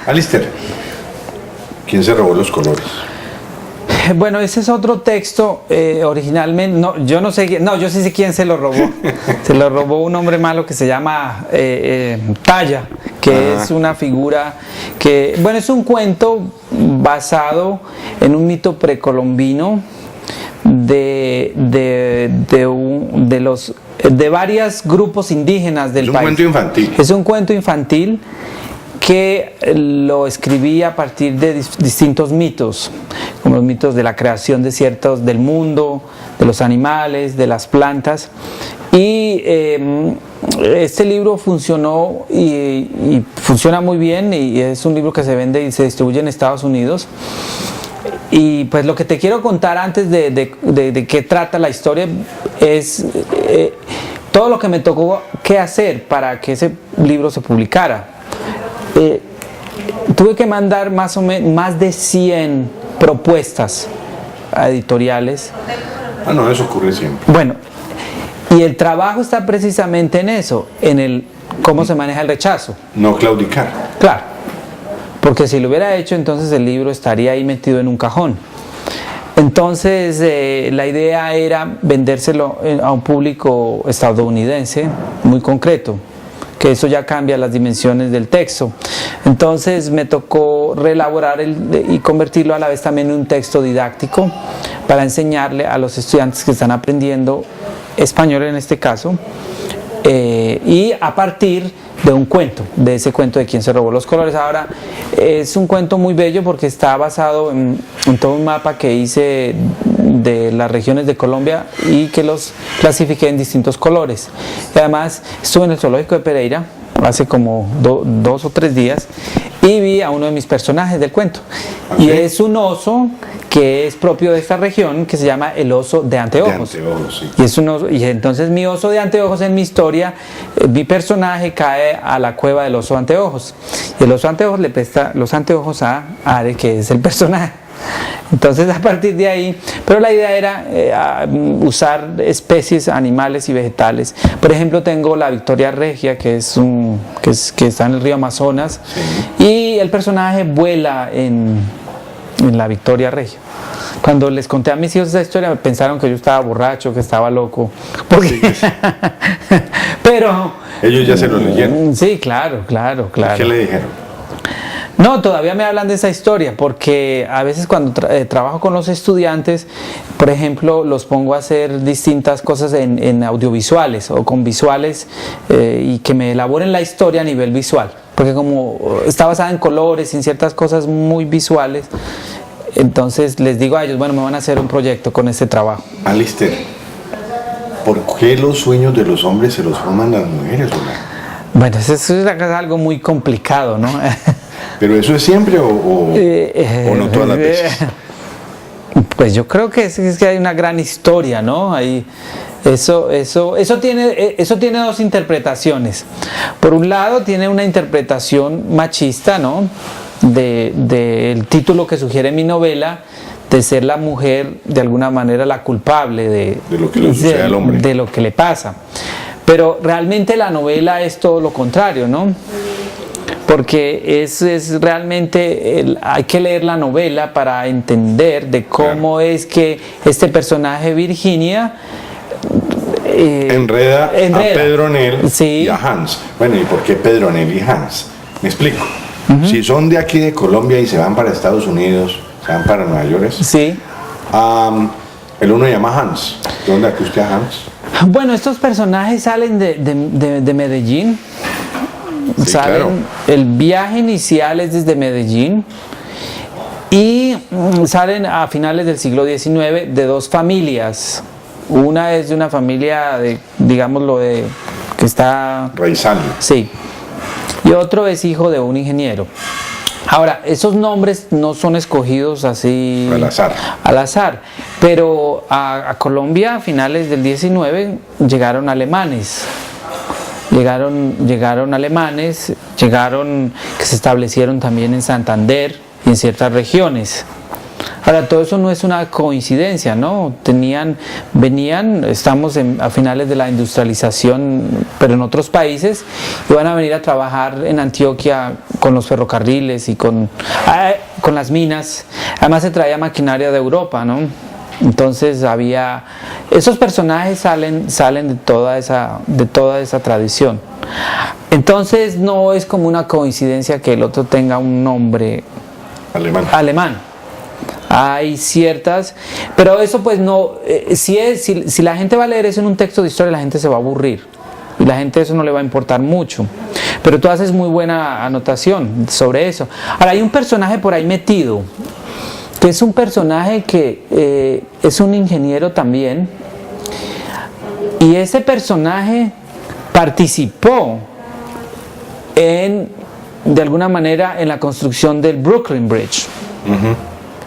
Alister, ¿quién se robó los colores? Bueno, ese es otro texto, originalmente, no, yo no sé, no, yo sí sé quién se lo robó. Se lo robó un hombre malo que se llama Talla, que es una figura que, bueno, es un cuento basado en un mito precolombino de varios grupos indígenas del país. Es un cuento infantil. Es un cuento infantil que lo escribí a partir de distintos mitos, como los mitos de la creación de ciertos del mundo, de los animales, de las plantas. Y este libro funcionó y funciona muy bien, y es un libro que se vende y se distribuye en Estados Unidos. Y pues lo que te quiero contar antes de qué trata la historia es todo lo que me tocó que hacer para que ese libro se publicara. Tuve que mandar más de 100 propuestas editoriales. Ah, no, eso ocurre siempre. Bueno, y el trabajo está precisamente en eso, en el cómo se maneja el rechazo. No claudicar. Claro, porque si lo hubiera hecho, entonces el libro estaría ahí metido en un cajón. Entonces la idea era vendérselo a un público estadounidense muy concreto, que eso ya cambia las dimensiones del texto. Entonces me tocó reelaborar y convertirlo a la vez también en un texto didáctico para enseñarle a los estudiantes que están aprendiendo español en este caso, y a partir de un cuento, de ese cuento de quién se robó los colores. Ahora es un cuento muy bello porque está basado en todo un mapa que hice de las regiones de Colombia y que los clasifiqué en distintos colores. Y además estuve en el zoológico de Pereira hace como 2 o 3 días y vi a uno de mis personajes del cuento. Okay. Y es un oso que es propio de esta región, que se llama el oso de anteojos. Sí. Y, y entonces mi oso de anteojos en mi historia, mi personaje cae a la cueva del oso de anteojos. Y el oso de anteojos le presta los anteojos a Are, que es el personaje. Entonces a partir de ahí, pero la idea era usar especies animales y vegetales. Por ejemplo, tengo la Victoria Regia, que está en el río Amazonas, sí. Y el personaje vuela en la Victoria Regia. Cuando les conté a mis hijos esa historia, pensaron que yo estaba borracho, que estaba loco. Porque... Sí. Pero... ¿Ellos ya se lo leyeron? Sí, claro. ¿Qué le dijeron? No, todavía me hablan de esa historia, porque a veces cuando trabajo con los estudiantes, por ejemplo, los pongo a hacer distintas cosas en audiovisuales o con visuales, y que me elaboren la historia a nivel visual, porque como está basada en colores y en ciertas cosas muy visuales, entonces les digo a ellos, bueno, me van a hacer un proyecto con este trabajo. Alister, ¿por qué los sueños de los hombres se los forman las mujeres, Ola? Bueno, eso es algo muy complicado, ¿no? ¿Pero eso es siempre o no todas las veces? Pues yo creo que es que hay una gran historia, ¿no? Eso tiene 2 interpretaciones. Por un lado tiene una interpretación machista, ¿no? Del título que sugiere mi novela, de ser la mujer de alguna manera la culpable de lo que le sucede al hombre, de lo que le pasa. Pero realmente la novela es todo lo contrario, ¿no? Porque es realmente, hay que leer la novela para entender de cómo es que este personaje Virginia enreda a Pedronel, sí. Y a Hans. Bueno, ¿y por qué Pedronel y Hans? Me explico. Si son de aquí de Colombia y se van para Estados Unidos, se van para Nueva York, sí. El uno llama Hans. ¿De dónde acusa usted a Hans? Bueno, estos personajes salen de Medellín. Sí, claro. El viaje inicial es desde Medellín y salen a finales del siglo XIX de 2 familias. Una es de una familia que está... Raizal. Sí. Y otro es hijo de un ingeniero. Ahora, esos nombres no son escogidos así al azar, pero a Colombia a finales del XIX llegaron alemanes. llegaron alemanes, que se establecieron también en Santander y en ciertas regiones. Ahora, todo eso no es una coincidencia, ¿no? Estamos a finales de la industrialización, pero en otros países, y van a venir a trabajar en Antioquia con los ferrocarriles y con las minas. Además se traía maquinaria de Europa, ¿no? Entonces esos personajes salen de toda esa tradición. Entonces no es como una coincidencia que el otro tenga un nombre alemán. Hay ciertas, pero eso pues no, si la gente va a leer eso en un texto de historia, la gente se va a aburrir y la gente eso no le va a importar mucho, pero tú haces muy buena anotación sobre eso. Ahora hay un personaje por ahí metido, que es un personaje que es un ingeniero también, y ese personaje participó de alguna manera en la construcción del Brooklyn Bridge.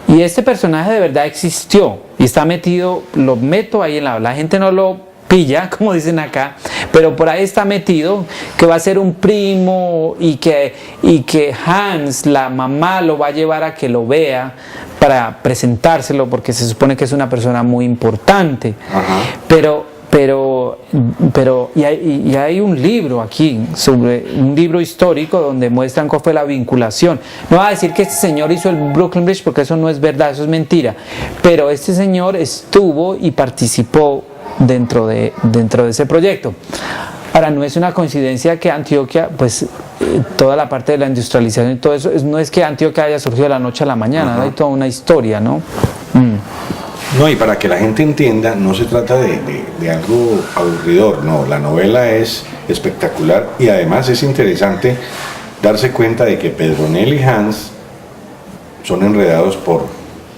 Y este personaje de verdad existió y está metido, lo meto ahí en la gente no lo pilla, como dicen acá, pero por ahí está metido, que va a ser un primo y que Hans, la mamá, lo va a llevar a que lo vea para presentárselo, porque se supone que es una persona muy importante. Pero hay un libro aquí, un libro histórico donde muestran cuál fue la vinculación. No va a decir que este señor hizo el Brooklyn Bridge, porque eso no es verdad, eso es mentira, pero este señor estuvo y participó dentro de ese proyecto. Ahora, no es una coincidencia que Antioquia, pues toda la parte de la industrialización y todo eso, no es que Antioquia haya surgido de la noche a la mañana, ¿no? Hay toda una historia, ¿no? No, y para que la gente entienda, no se trata de algo aburridor, no, la novela es espectacular y además es interesante darse cuenta de que Pedronel y Hans son enredados por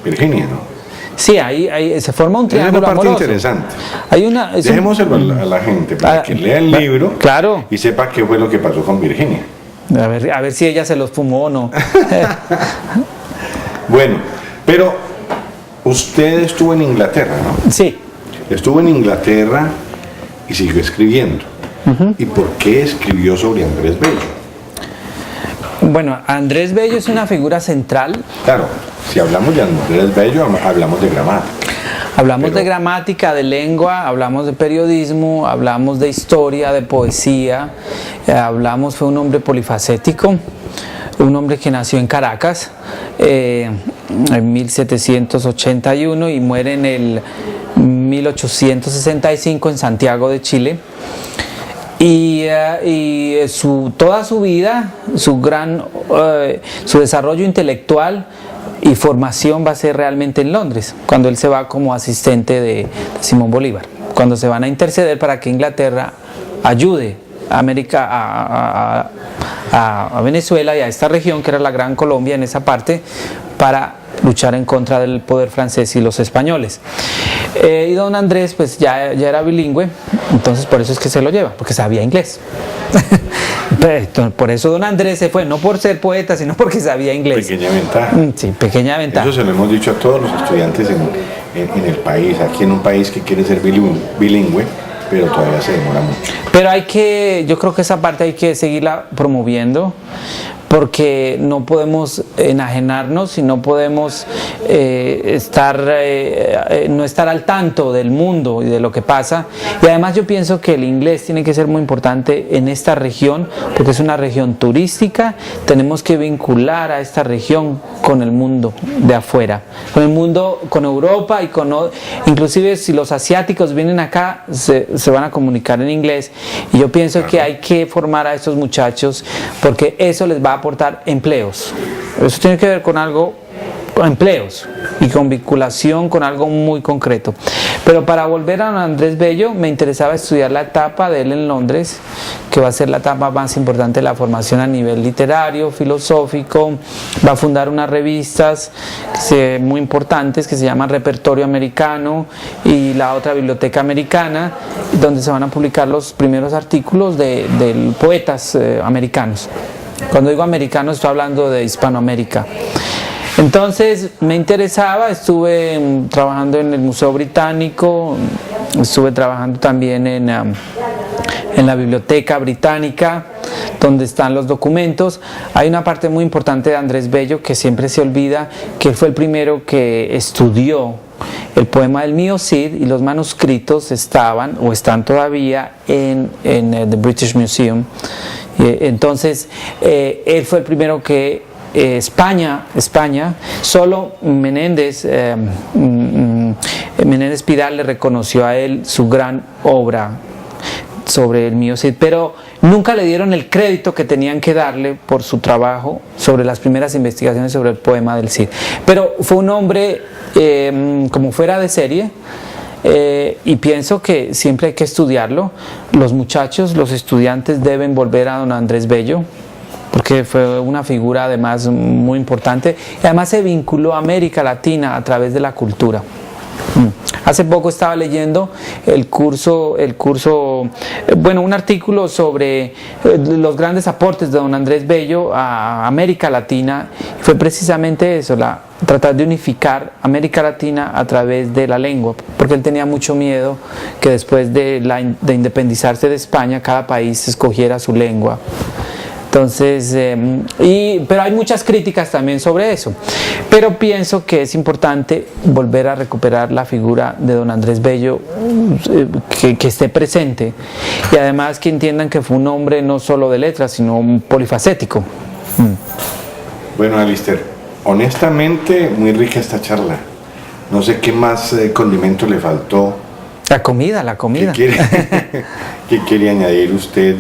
Virginia, ¿no? Sí, ahí se forma un triángulo amoroso. Es una parte interesante. Dejémoselo a la gente para que lea el libro, claro, y sepa qué fue lo que pasó con Virginia. A ver si ella se los fumó o no. Bueno, pero usted estuvo en Inglaterra, ¿no? Sí. Estuvo en Inglaterra y siguió escribiendo. ¿Y por qué escribió sobre Andrés Bello? Bueno, Andrés Bello es una figura central. Claro, si hablamos de Andrés Bello, hablamos de gramática. Hablamos de gramática, de lengua, hablamos de periodismo, hablamos de historia, de poesía, fue un hombre polifacético, un hombre que nació en Caracas en 1781 y muere en el 1865 en Santiago de Chile. Y toda su vida, su desarrollo intelectual y formación va a ser realmente en Londres, cuando él se va como asistente de Simón Bolívar, cuando se van a interceder para que Inglaterra ayude a América, a Venezuela y a esta región que era la Gran Colombia en esa parte, para luchar en contra del poder francés y los españoles. Y don Andrés pues ya era bilingüe, entonces por eso es que se lo lleva, porque sabía inglés. Por eso don Andrés se fue, no por ser poeta, sino porque sabía inglés. Pequeña ventaja. Sí, pequeña ventaja. Eso se lo hemos dicho a todos los estudiantes en el país, aquí en un país que quiere ser bilingüe, pero todavía se demora mucho. Pero yo creo que esa parte hay que seguirla promoviendo, porque no podemos enajenarnos y no podemos no estar al tanto del mundo y de lo que pasa. Y además yo pienso que el inglés tiene que ser muy importante en esta región, porque es una región turística. Tenemos que vincular a esta región con el mundo de afuera, con el mundo, con Europa y inclusive si los asiáticos vienen acá se van a comunicar en inglés. Y yo pienso que hay que formar a estos muchachos, porque eso les va a aportar empleos. Eso tiene que ver con empleos y con vinculación con algo muy concreto. Pero para volver a don Andrés Bello, me interesaba estudiar la etapa de él en Londres, que va a ser la etapa más importante de la formación a nivel literario, filosófico. Va a fundar unas revistas muy importantes que se llaman Repertorio Americano y la otra Biblioteca Americana, donde se van a publicar los primeros artículos de poetas americanos. Cuando digo americano estoy hablando de Hispanoamérica. Entonces me interesaba, estuve trabajando en el Museo Británico, estuve trabajando también en en la Biblioteca Británica, donde están los documentos. Hay una parte muy importante de Andrés Bello que siempre se olvida, que él fue el primero que estudió el poema del Mío Cid, y los manuscritos estaban o están todavía en the British Museum. Entonces, él fue el primero que España, solo Menéndez Pidal le reconoció a él su gran obra sobre el Mío Cid, pero nunca le dieron el crédito que tenían que darle por su trabajo sobre las primeras investigaciones sobre el poema del Cid. Pero fue un hombre como fuera de serie, y pienso que siempre hay que estudiarlo. Los muchachos, los estudiantes deben volver a don Andrés Bello, porque fue una figura además muy importante, y además se vinculó a América Latina a través de la cultura. Hace poco estaba leyendo un artículo sobre los grandes aportes de don Andrés Bello a América Latina. Fue precisamente eso, tratar de unificar América Latina a través de la lengua, porque él tenía mucho miedo que después de independizarse de España, cada país escogiera su lengua. Entonces, pero hay muchas críticas también sobre eso, pero pienso que es importante volver a recuperar la figura de don Andrés Bello, que esté presente, y además que entiendan que fue un hombre no solo de letras, sino un polifacético. Bueno, Alister, honestamente muy rica esta charla. No sé qué más condimento le faltó. La comida. ¿Qué quiere añadir usted?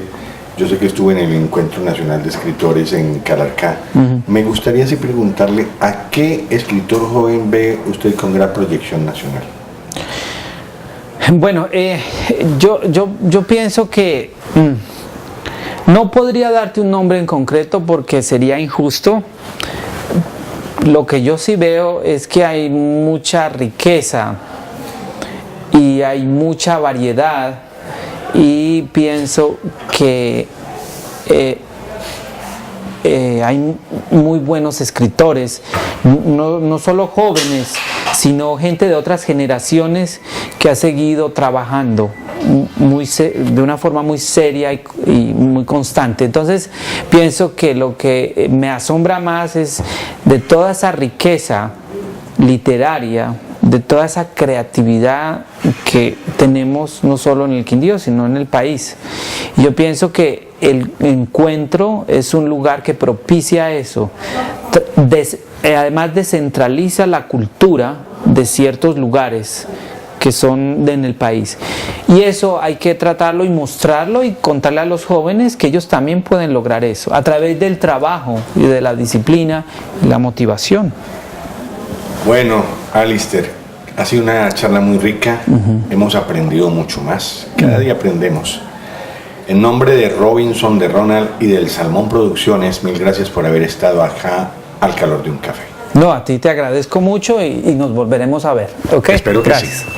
Yo sé que estuvo en el Encuentro Nacional de Escritores en Calarcá. Me gustaría así preguntarle, ¿a qué escritor joven ve usted con gran proyección nacional? Bueno, yo pienso que no podría darte un nombre en concreto porque sería injusto. Lo que yo sí veo es que hay mucha riqueza y hay mucha variedad, y pienso que hay muy buenos escritores, no solo jóvenes, sino gente de otras generaciones que ha seguido trabajando de una forma muy seria y muy constante. Entonces pienso que lo que me asombra más es de toda esa riqueza literaria, de toda esa creatividad que tenemos no solo en el Quindío, sino en el país. Y yo pienso que el encuentro es un lugar que propicia eso. Además descentraliza la cultura de ciertos lugares que son en el país, y eso hay que tratarlo y mostrarlo y contarle a los jóvenes que ellos también pueden lograr eso a través del trabajo y de la disciplina y la motivación. Bueno, Alister, ha sido una charla muy rica. Hemos aprendido mucho más, cada día aprendemos. En nombre de Robinson, de Ronald y del Salmón Producciones, mil gracias por haber estado acá al calor de un café. No, a ti te agradezco mucho y nos volveremos a ver. ¿Okay? Espero que gracias. Sí.